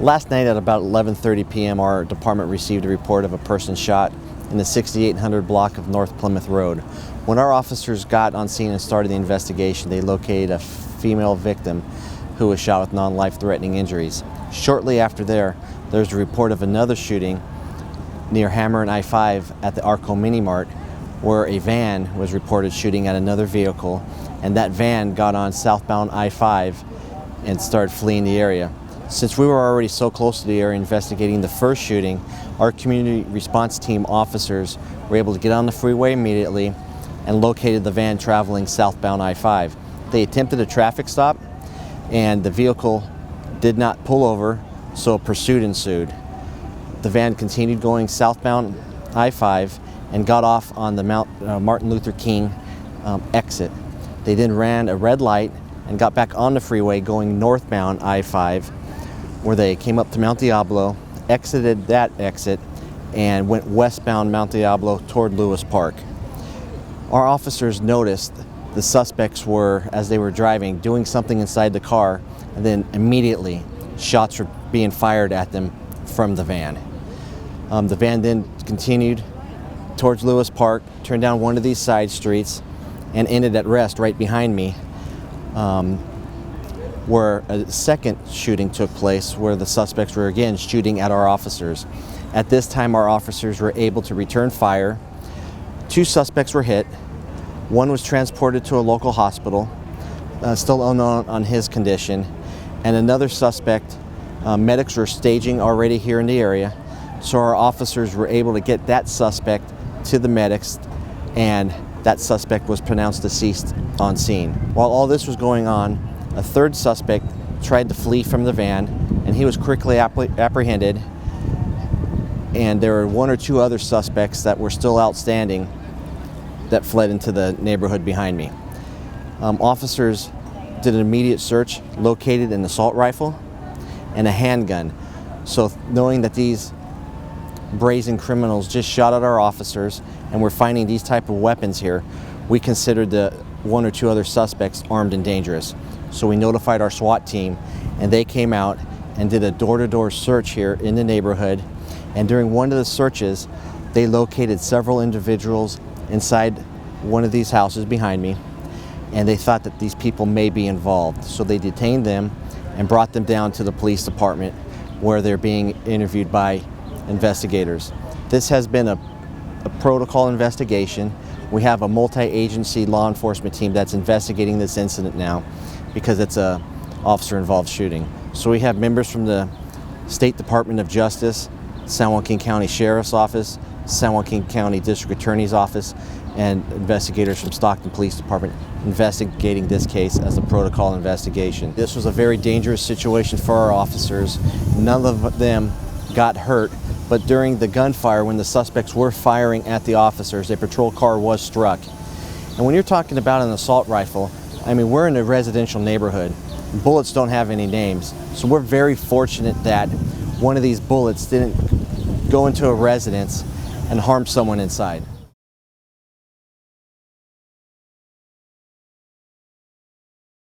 Last night at about 11:30 p.m. our department received a report of a person shot in the 6800 block of North Plymouth Road. When our officers got on scene and started the investigation, they located a female victim who was shot with non-life-threatening injuries. Shortly after there was a report of another shooting near Hammer and I-5 at the Arco Mini Mart, where a van was reported shooting at another vehicle, and that van got on southbound I-5 and started fleeing the area. Since we were already so close to the area investigating the first shooting, our community response team officers were able to get on the freeway immediately and located the van traveling southbound I-5. They attempted a traffic stop and the vehicle did not pull over, so a pursuit ensued. The van continued going southbound I-5 and got off on the Martin Luther King exit. They then ran a red light and got back on the freeway going northbound I-5, where they came up to Monte Diablo, exited that exit, and went westbound Monte Diablo toward Lewis Park. Our officers noticed the suspects were, as they were driving, doing something inside the car, and then immediately shots were being fired at them from the van. The van then continued towards Lewis Park, turned down one of these side streets, and ended at rest right behind me, where a second shooting took place where the suspects were again shooting at our officers. At this time, our officers were able to return fire. Two suspects were hit. One was transported to a local hospital, still unknown on his condition, and another suspect, medics were staging already here in the area, so our officers were able to get that suspect to the medics, and that suspect was pronounced deceased on scene. While all this was going on, a third suspect tried to flee from the van, and he was quickly apprehended, and there were one or two other suspects that were still outstanding that fled into the neighborhood behind me. Officers did an immediate search, located an assault rifle and a handgun. So knowing that these brazen criminals just shot at our officers and we're finding these type of weapons here, we considered the one or two other suspects armed and dangerous. So we notified our SWAT team, and they came out and did a door-to-door search here in the neighborhood. And during one of the searches, they located several individuals inside one of these houses behind me, and they thought that these people may be involved. So they detained them and brought them down to the police department, where they're being interviewed by investigators. This has been a protocol investigation. We have a multi-agency law enforcement team that's investigating this incident now, because it's a officer-involved shooting. So we have members from the State Department of Justice, San Joaquin County Sheriff's Office, San Joaquin County District Attorney's Office, and investigators from Stockton Police Department investigating this case as a protocol investigation. This was a very dangerous situation for our officers. None of them got hurt, but during the gunfire, when the suspects were firing at the officers, a patrol car was struck. And when you're talking about an assault rifle, I mean, we're in a residential neighborhood. Bullets don't have any names, so we're very fortunate that one of these bullets didn't go into a residence and harm someone inside.